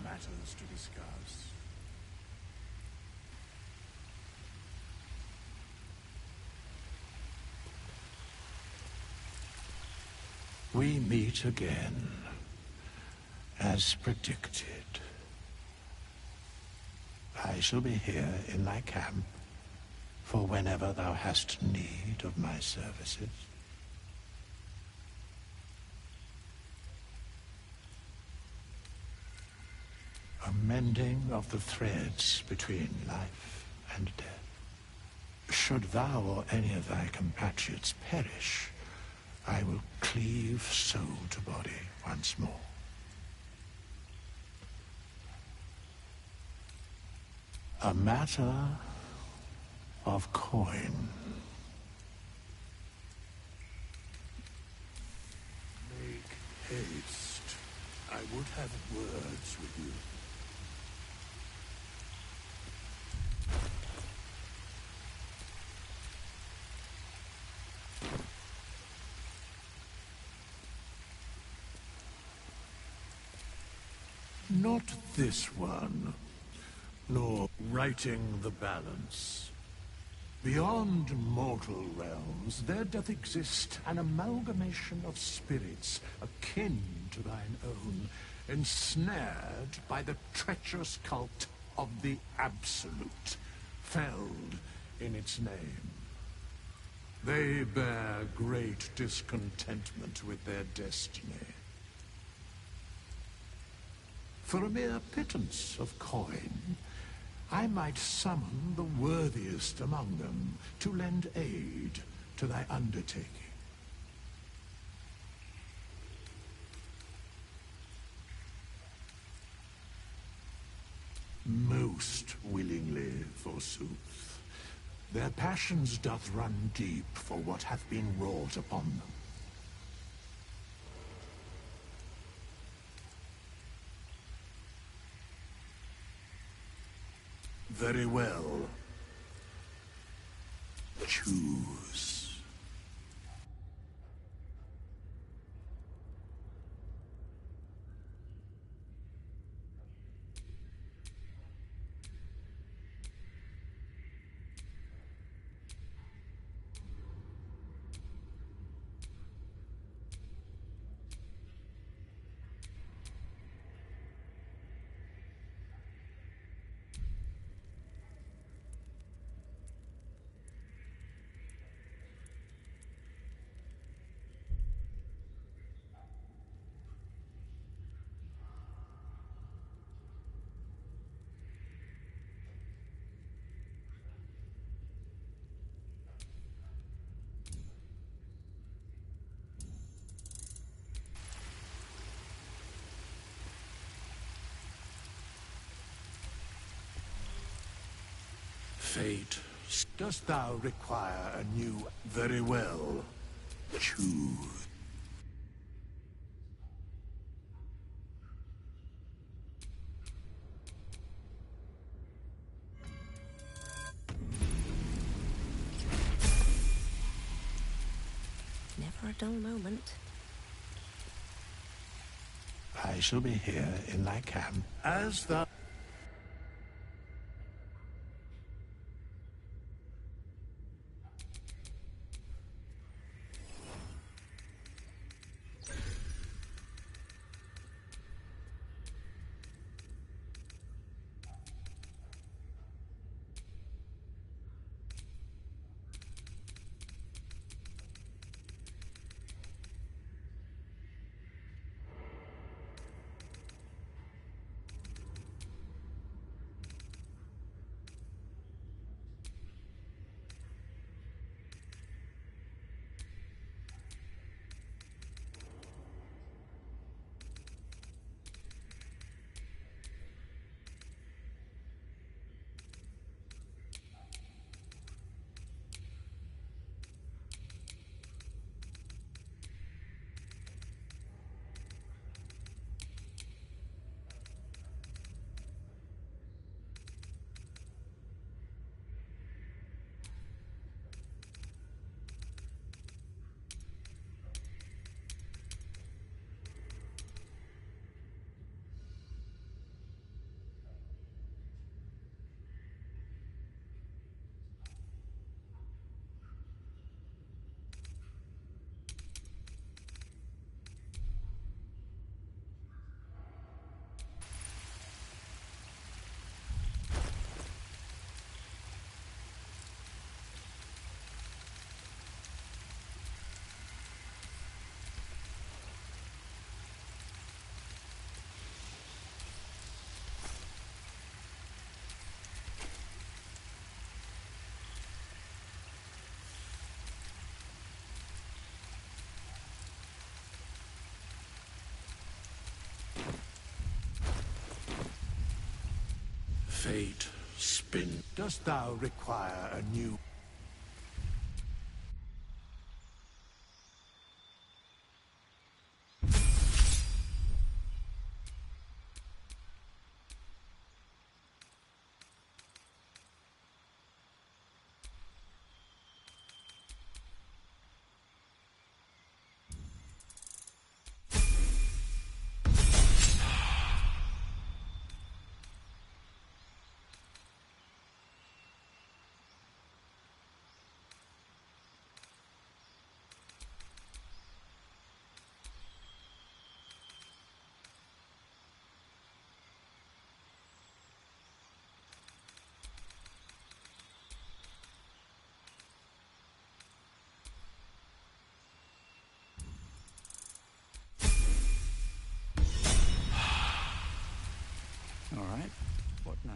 matters to discuss. We meet again, as predicted. I shall be here in thy camp, for whenever thou hast need of my services. A mending of the threads between life and death. Should thou or any of thy compatriots perish, I will cleave soul to body once more. A matter of coin. Make haste. I would have words with you. Not this one, nor righting the balance. Beyond mortal realms, there doth exist an amalgamation of spirits akin to thine own, ensnared by the treacherous cult of the Absolute, felled in its name. They bear great discontentment with their destiny. For a mere pittance of coin, I might summon the worthiest among them to lend aid to thy undertaking. Most willingly, forsooth. Their passions doth run deep for what hath been wrought upon them. Very well. Choose. Fate, dost thou require a new... Very well. Choose. Never a dull moment. I shall be here in thy camp, as thou... fate spin. Dost thou require a new... All right, what now?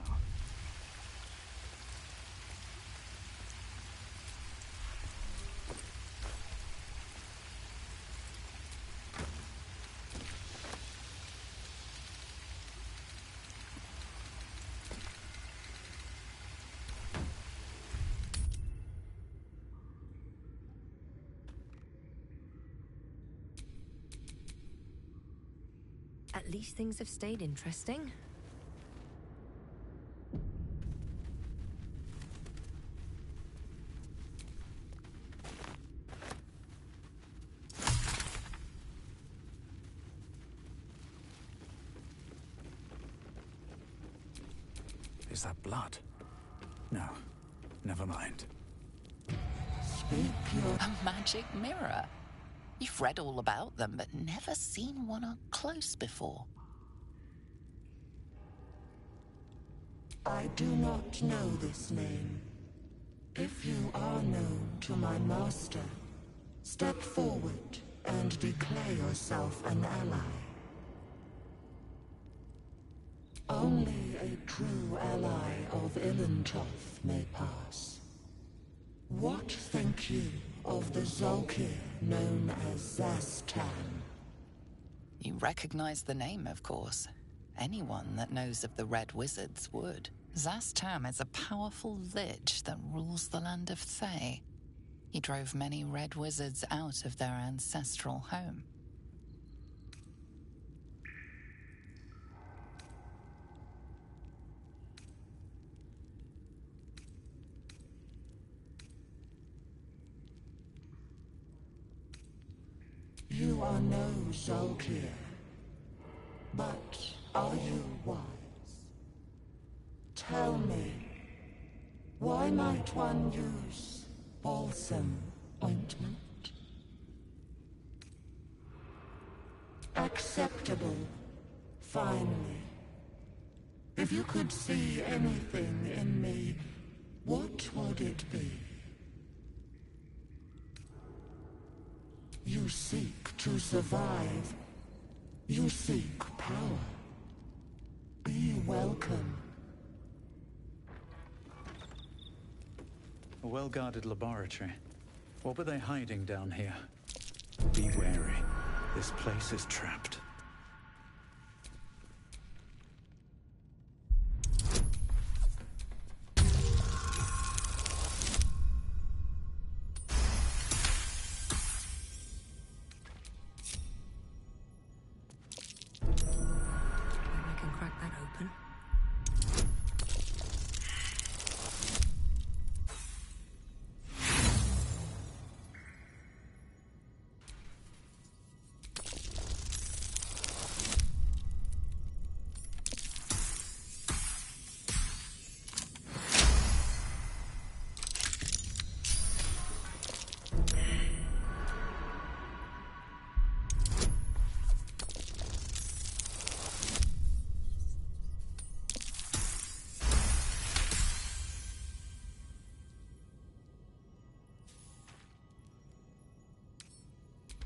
At least things have stayed interesting. Is that blood? No, never mind. A magic mirror. You've read all about them, but never seen one up close before. I do not know this name. If you are known to my master, step forward and declare yourself an ally. Only a true ally of Ilintoth may pass. What think you of the Zolkir known as Zastan? You recognize the name, of course. Anyone that knows of the Red Wizards would. Zastam is a powerful lich that rules the land of Thay. He drove many Red Wizards out of their ancestral home. You are no Zolkir, but are you wise? Tell me, why might one use balsam ointment? Acceptable, finally. If you could see anything in me, what would it be? You seek to survive. You seek power. Be welcome. A well-guarded laboratory. What were they hiding down here? Be wary. This place is trapped. I can crack that open.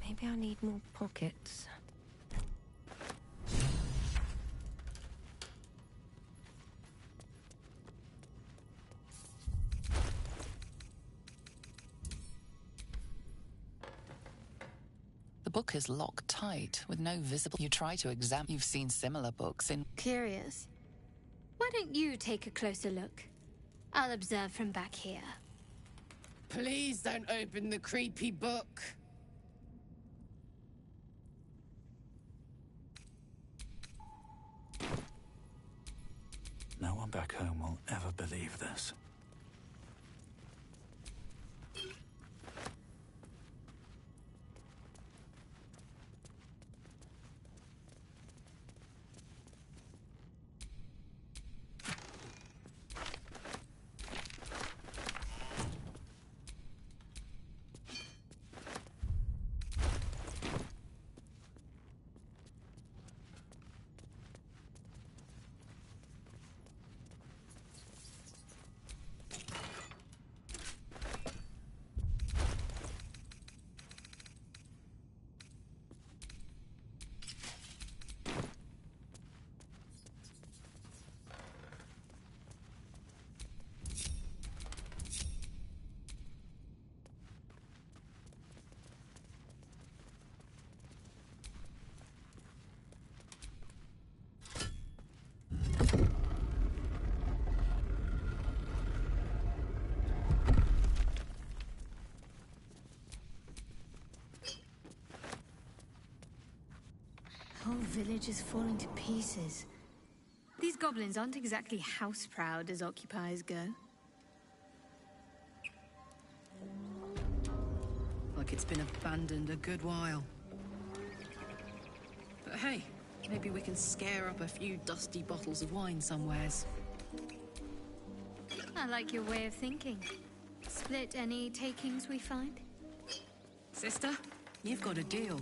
Maybe I need more pockets. The book is locked tight, with no visible... You try to examine... You've seen similar books in... Curious. Why Why don't you take a closer look? I'll observe from back here. Please don't open the creepy book. No one back home will ever believe this. Whole village is falling to pieces. These goblins aren't exactly house-proud as occupiers go. Like it's been abandoned a good while. But hey, maybe we can scare up a few dusty bottles of wine somewheres. I like your way of thinking. Split any takings we find? Sister, you've got a deal.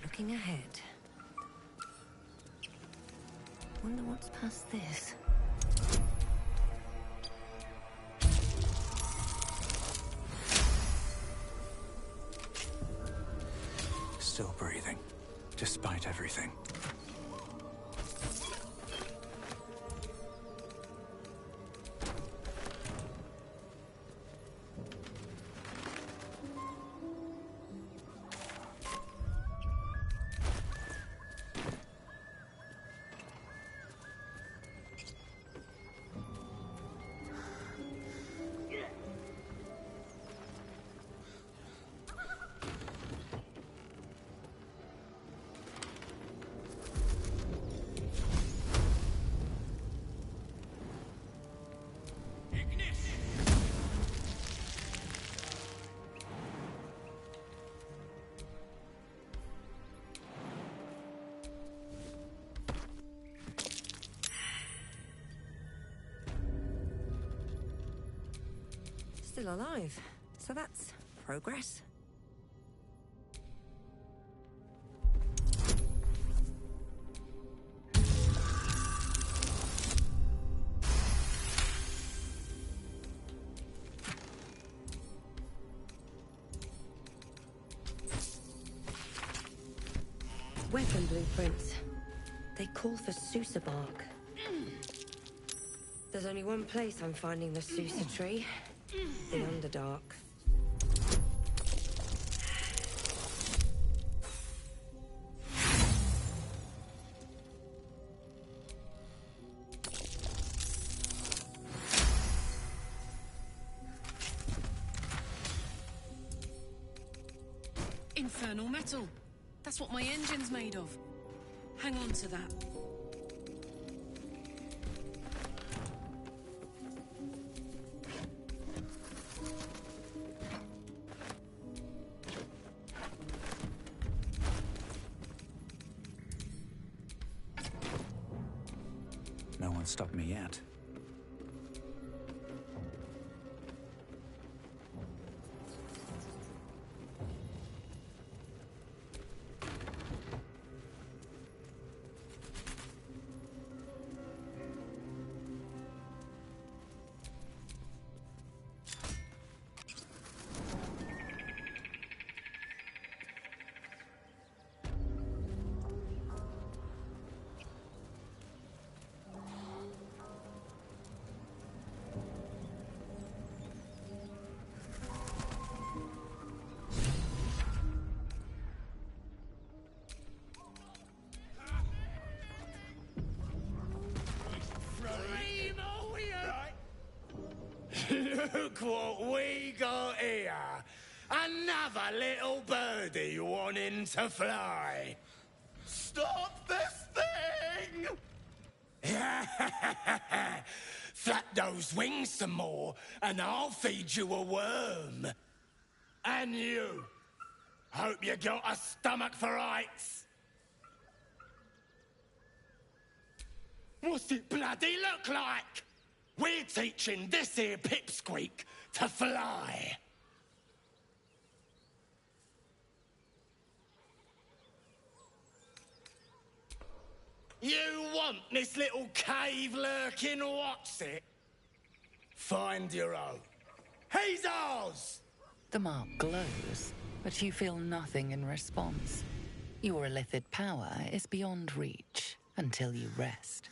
Looking ahead. Wonder what's past this. Still breathing, despite everything. Still alive, so that's progress. Weapon blueprints. They call for Sousa bark. There's only one place I'm finding the Sousa tree. The Underdark. Infernal metal. That's what my engine's made of. Hang on to that. No one stopped me yet. Look what we got here. Another little birdie wanting to fly. Stop this thing! Flap those wings some more, and I'll feed you a worm. And you. Hope you got a stomach for heights. What's it bloody look like? We're teaching this here pipsqueak to fly. You want this little cave lurking what's it? Find your own. He's ours! The mark glows, but you feel nothing in response. Your illithid power is beyond reach until you rest.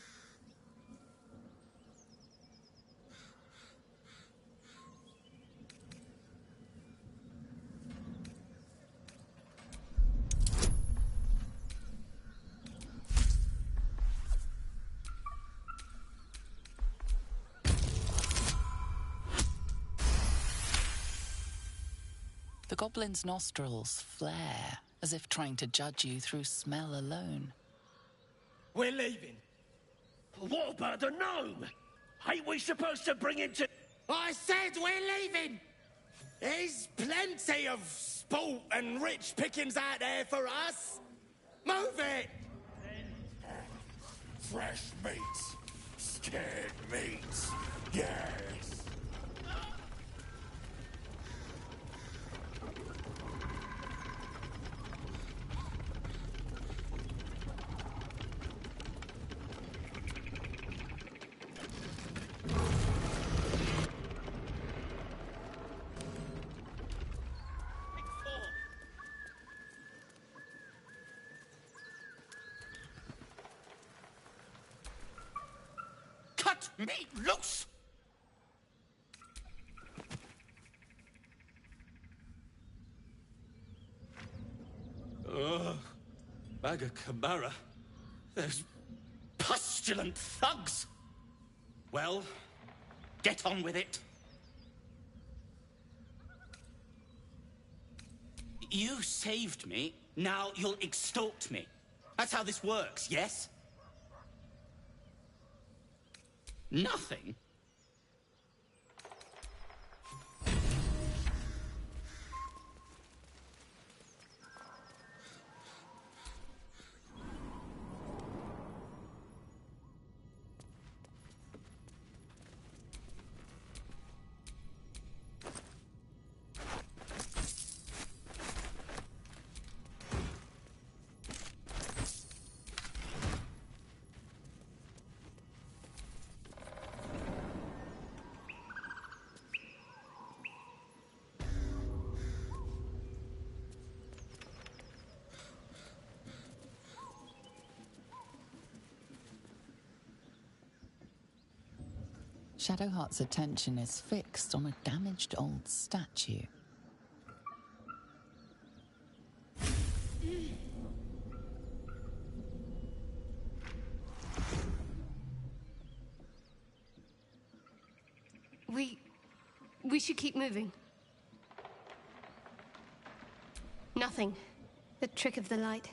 The goblin's nostrils flare, as if trying to judge you through smell alone. We're leaving. What about the gnome? Ain't we supposed to bring him to... I said we're leaving! There's plenty of sport and rich pickings out there for us. Move it! Fresh meats. Scared meats. Yes. Cut me loose! Ugh. Bagacamara. Those pustulant thugs! Well, get on with it. You saved me, now you'll extort me. That's how this works, yes? Nothing? Shadowheart's attention is fixed on a damaged old statue. We should keep moving. Nothing. The trick of the light.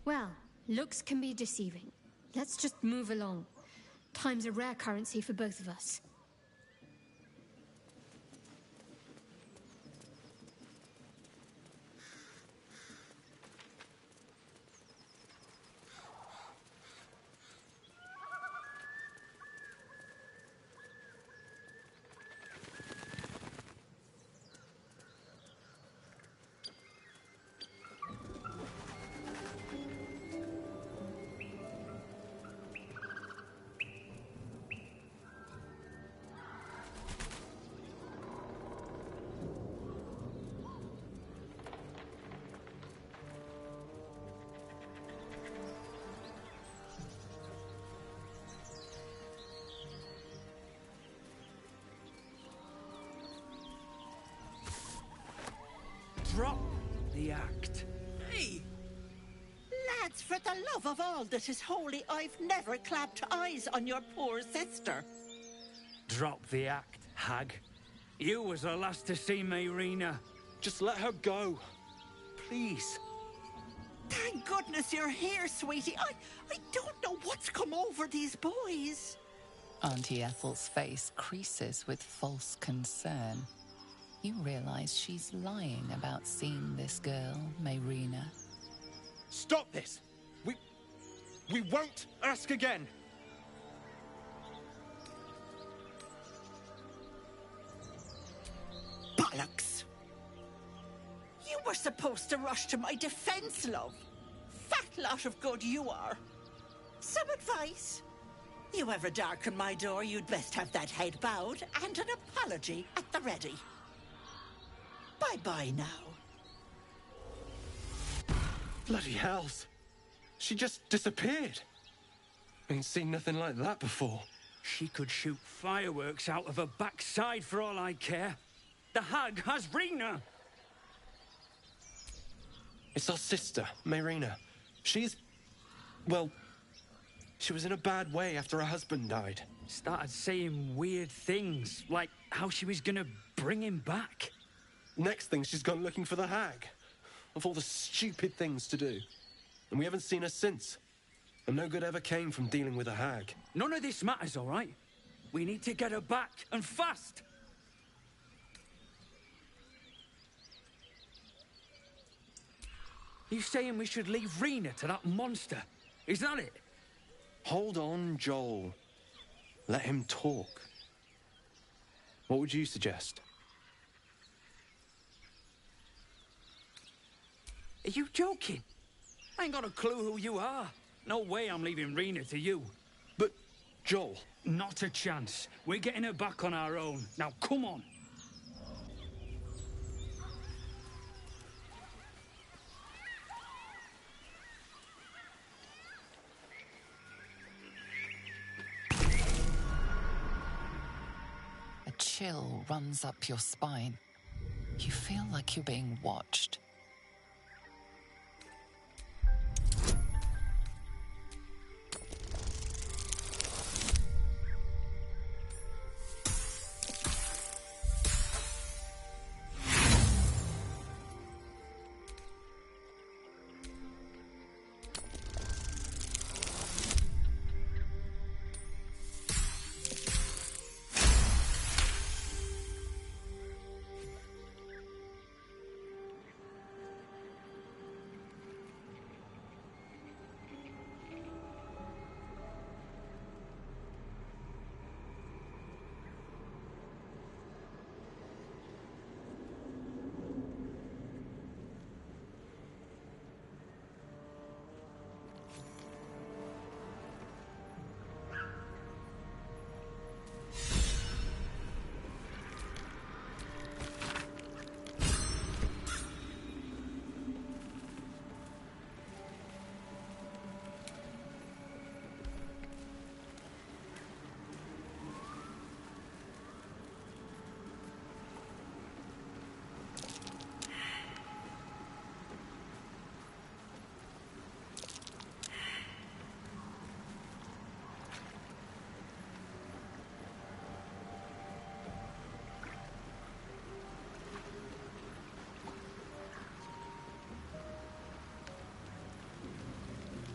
Well, looks can be deceiving. Let's just move along. Time's a rare currency for both of us. Drop the act. Hey! Lads, for the love of all that is holy, I've never clapped eyes on your poor sister. Drop the act, hag. You was the last to see Mayrina. Just let her go. Please. Thank goodness you're here, sweetie. I don't know what's come over these boys. Auntie Ethel's face creases with false concern. You realize she's lying about seeing this girl, Mayrina. Stop this! We won't ask again! Bollocks! You were supposed to rush to my defense, love. Fat lot of good you are. Some advice? You ever darken my door, you'd best have that head bowed and an apology at the ready. Bye-bye now. Bloody hells. She just disappeared. Ain't seen nothing like that before. She could shoot fireworks out of her backside for all I care. The hag has Rena. It's our sister, Mayrina. She's... well... she was in a bad way after her husband died. Started saying weird things, like how she was gonna bring him back. Next thing, she's gone looking for the hag. Of all the stupid things to do. And we haven't seen her since. And no good ever came from dealing with a hag. None of this matters, all right? We need to get her back, and fast! You saying we should leave Rena to that monster? Is that it? Hold on, Joel. Let him talk. What would you suggest? Are you joking? I ain't got a clue who you are. No way I'm leaving Rena to you. But, Joel... Not a chance. We're getting her back on our own. Now, come on. A chill runs up your spine. You feel like you're being watched.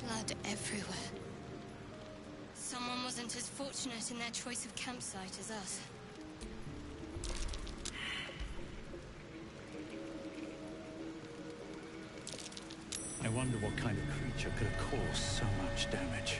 Blood everywhere. Someone wasn't as fortunate in their choice of campsite as us. I wonder what kind of creature could have caused so much damage.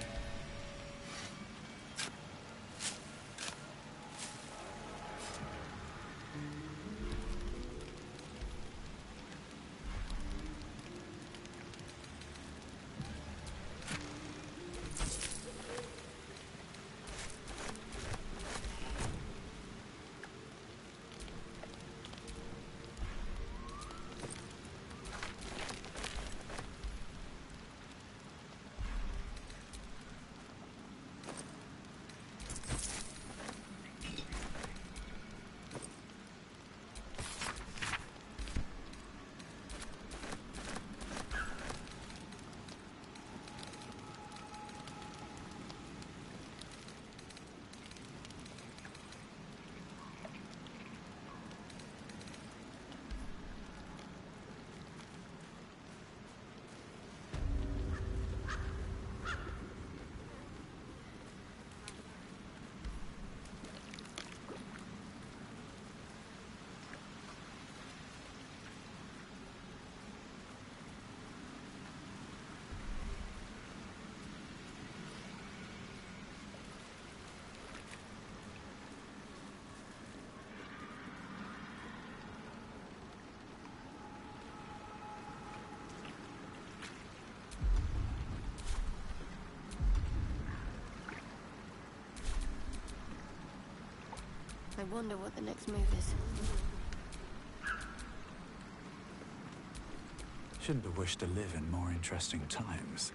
I wonder what the next move is. Shouldn't have wished to live in more interesting times.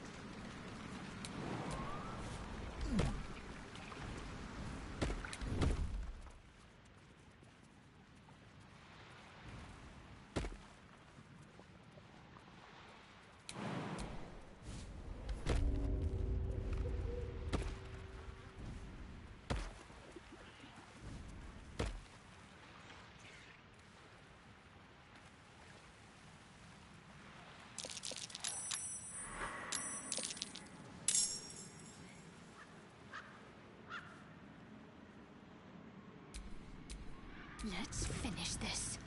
Let's finish this.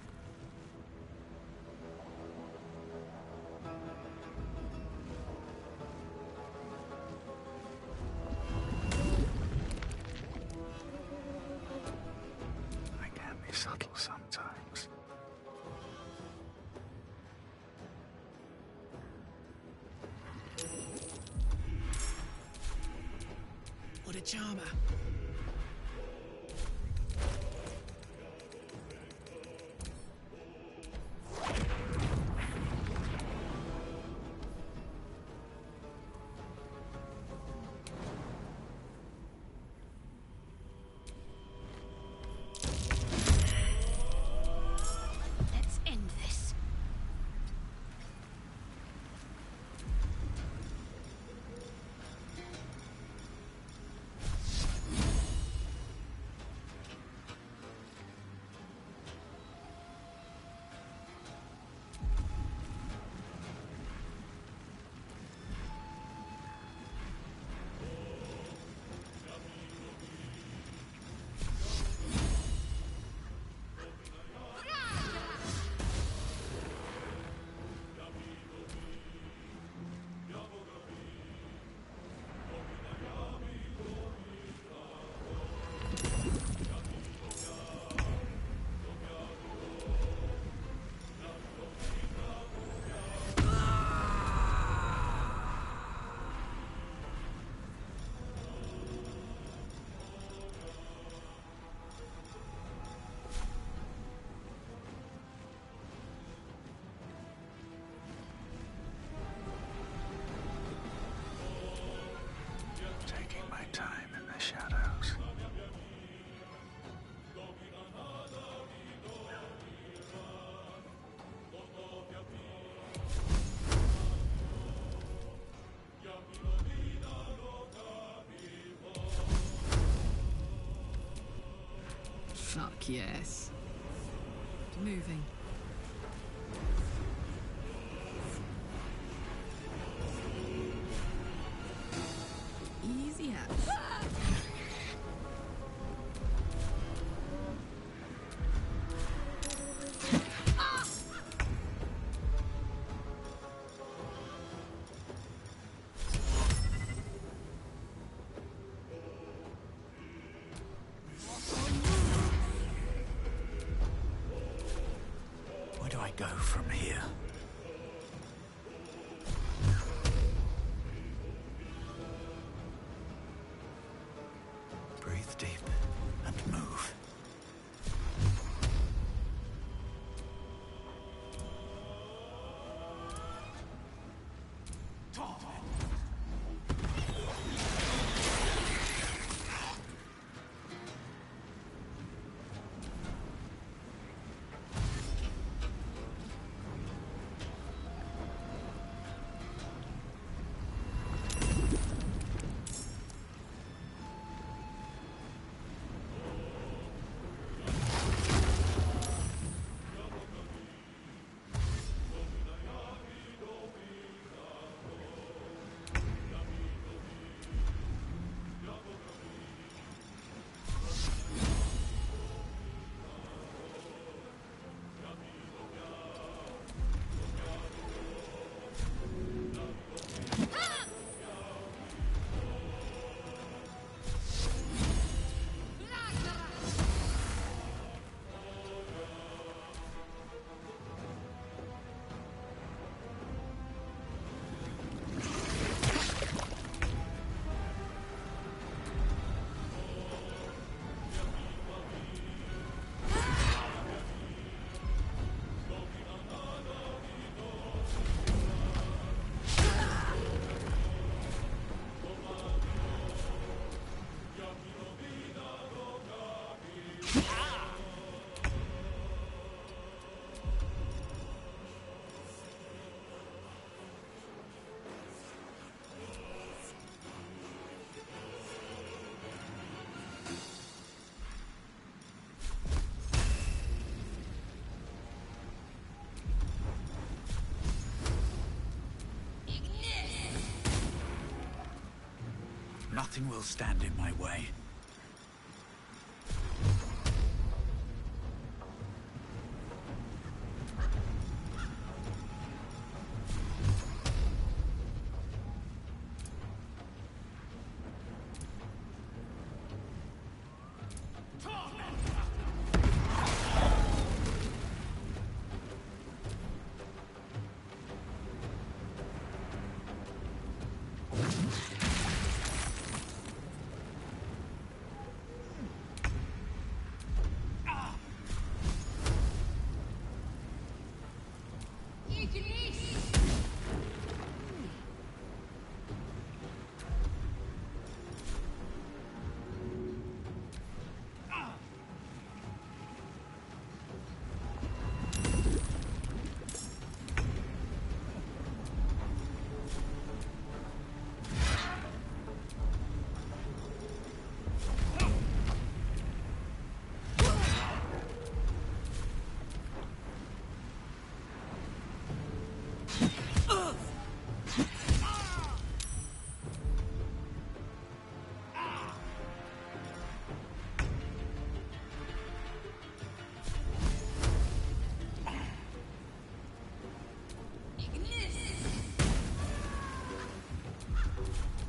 I can be subtle sometimes. What a charmer. Let's end this. Taking my time in the shadows. Fuck yes. Moving. Easy out. Where do I go from here? Breathe deep and move. Nothing will stand in my way.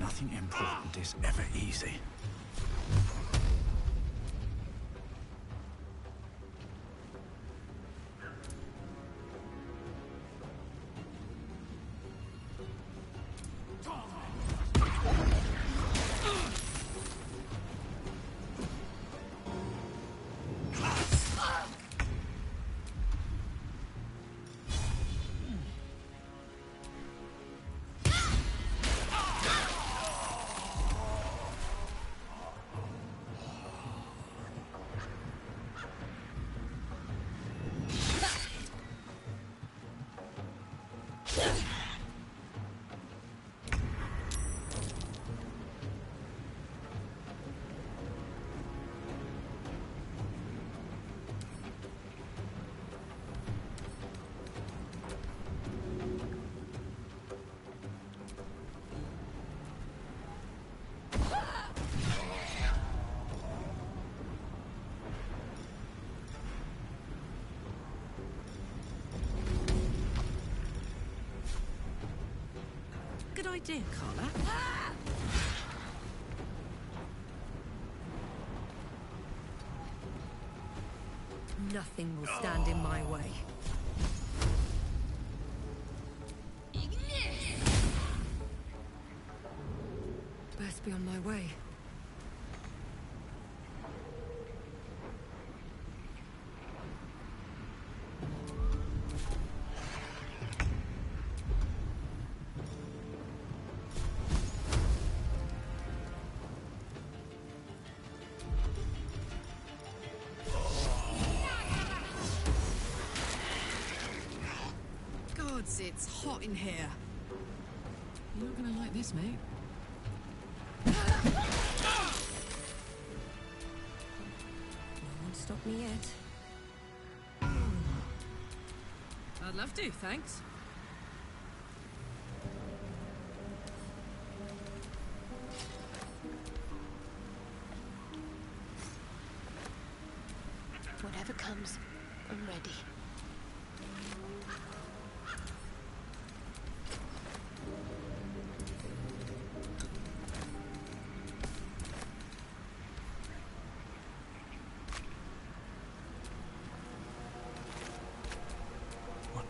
Nothing important is ever easy. Good idea, Carla. Nothing will stand in my way. Best be on my way. It's hot in here. You're not gonna like this, mate. No one stopped me yet. I'd love to, thanks. Whatever comes, I'm ready.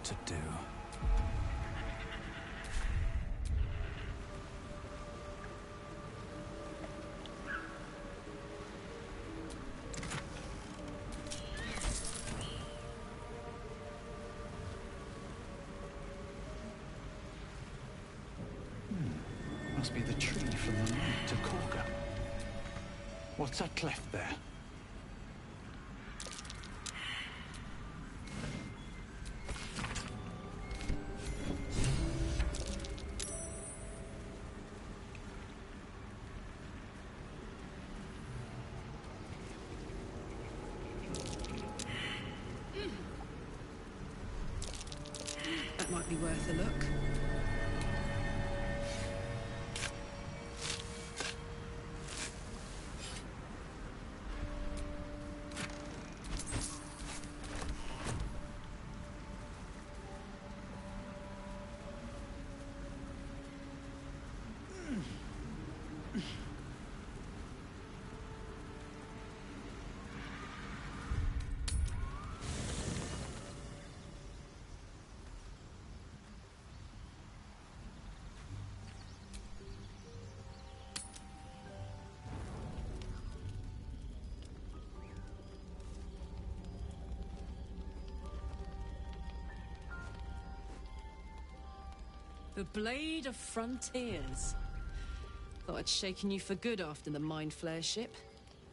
To do. Must be the tree from the night to Korga. What's that cleft there? That might be worth a look. The Blade of Frontiers. Thought I'd shaken you for good after the Mind Flare ship.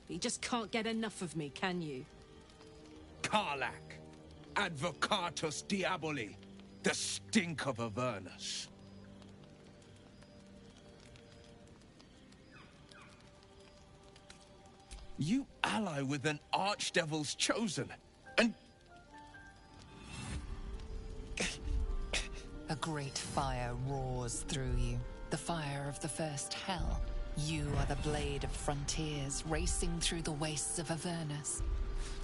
But you just can't get enough of me, can you? Karlach, Advocatus Diaboli, the stink of Avernus. You ally with an Archdevil's chosen, and... A great fire roars through you. The fire of the first hell. You are the Blade of Frontiers, racing through the wastes of Avernus.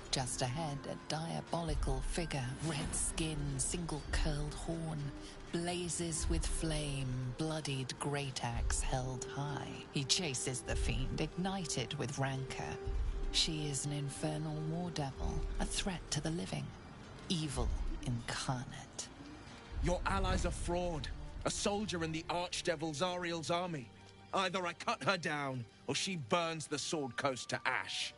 Just ahead, a diabolical figure, red skin, single-curled horn, blazes with flame, bloodied great axe held high. He chases the fiend, ignited with rancor. She is an infernal war devil, a threat to the living. Evil incarnate. Your ally's a fraud, a soldier in the Archdevil Zariel's army. Either I cut her down, or she burns the Sword Coast to ash.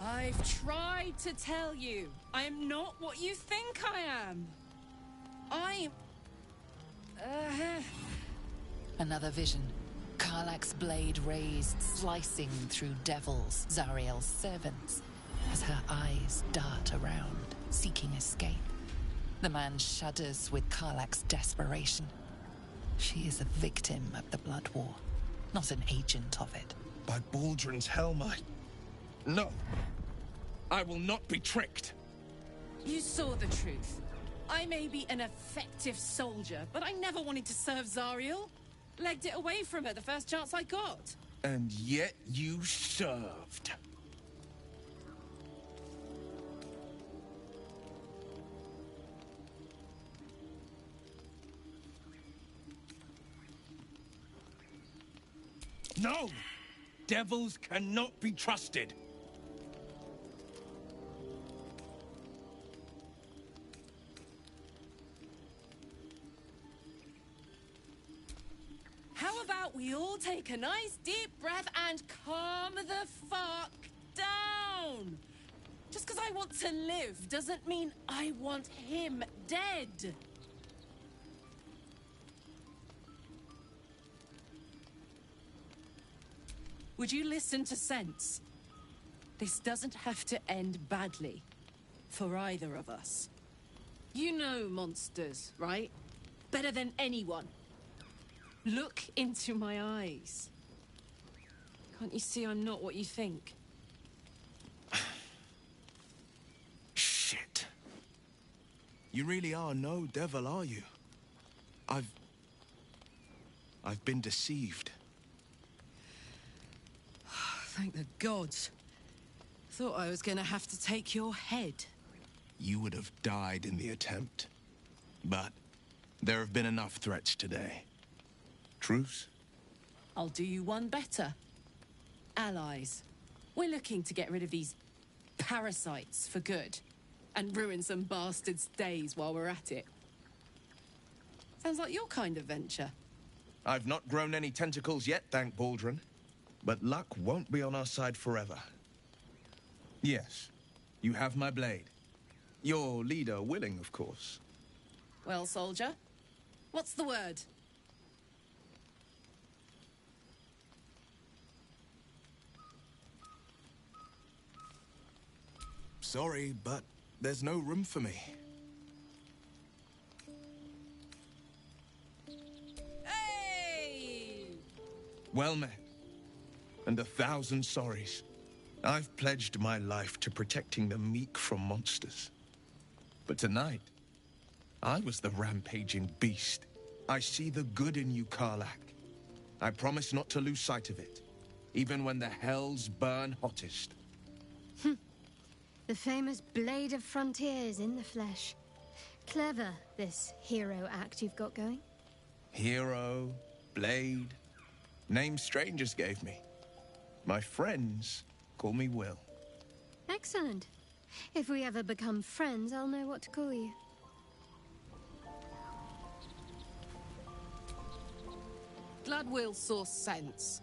I've tried to tell you. I am not what you think I am. I'm... Another vision. Karlach's blade raised, slicing through devils, Zariel's servants, as her eyes dart around, seeking escape. The man shudders with Karlach's desperation. She is a victim of the Blood War, not an agent of it. By Baldrin's helm, No. I will not be tricked. You saw the truth. I may be an effective soldier, but I never wanted to serve Zariel. Legged it away from her the first chance I got. And yet you served. No! Devils cannot be trusted. How about we all take a nice deep breath and calm the fuck down? Just because I want to live doesn't mean I want him dead. Would you listen to sense? This doesn't have to end badly. For either of us. You know monsters, right? Better than anyone. Look into my eyes. Can't you see I'm not what you think? Shit. You really are no devil, are you? I've been deceived. Thank the gods. Thought I was gonna have to take your head. You would have died in the attempt. But there have been enough threats today. Truce? I'll do you one better. Allies. We're looking to get rid of these parasites for good. And ruin some bastards' days while we're at it. Sounds like your kind of venture. I've not grown any tentacles yet, thank Baldrin. But luck won't be on our side forever. Yes, you have my blade. Your leader willing, of course. Well, soldier, what's the word? Sorry, but there's no room for me. Hey! Well met. And 1,000 sorries. I've pledged my life to protecting the meek from monsters. But tonight, I was the rampaging beast. I see the good in you, Karlach. I promise not to lose sight of it, even when the hells burn hottest. The famous Blade of Frontiers in the flesh. Clever, this hero act you've got going. Hero, Blade, names strangers gave me. My friends call me Will. Excellent. If we ever become friends, I'll know what to call you. Glad Will saw sense.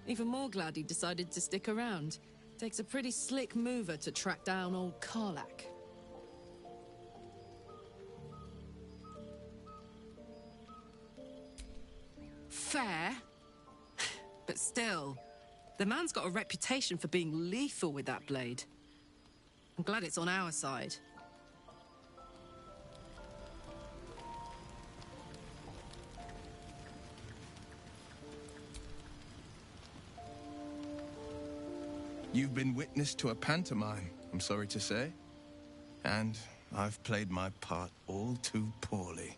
Even more glad he decided to stick around. Takes a pretty slick mover to track down old Karlach. fair. But still, the man's got a reputation for being lethal with that blade. I'm glad it's on our side. You've been witness to a pantomime, I'm sorry to say. And I've played my part all too poorly.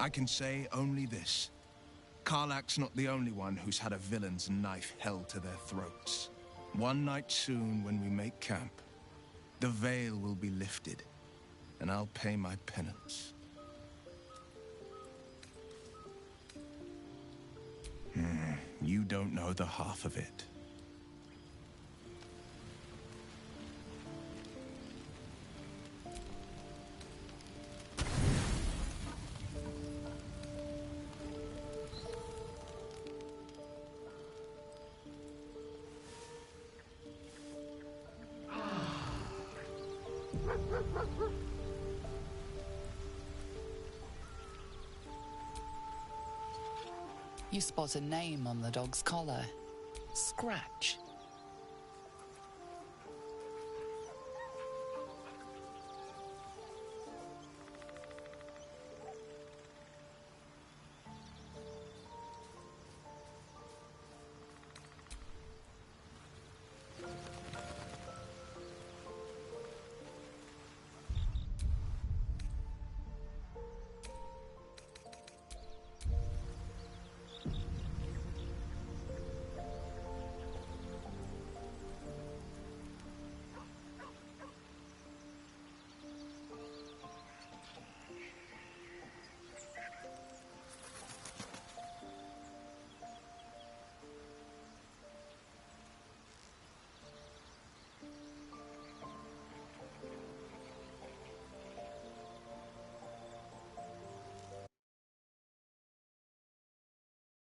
I can say only this. Karlach's not the only one who's had a villain's knife held to their throats. One night soon, when we make camp, the veil will be lifted, and I'll pay my penance. You don't know the half of it. You spot a name on the dog's collar. Scratch.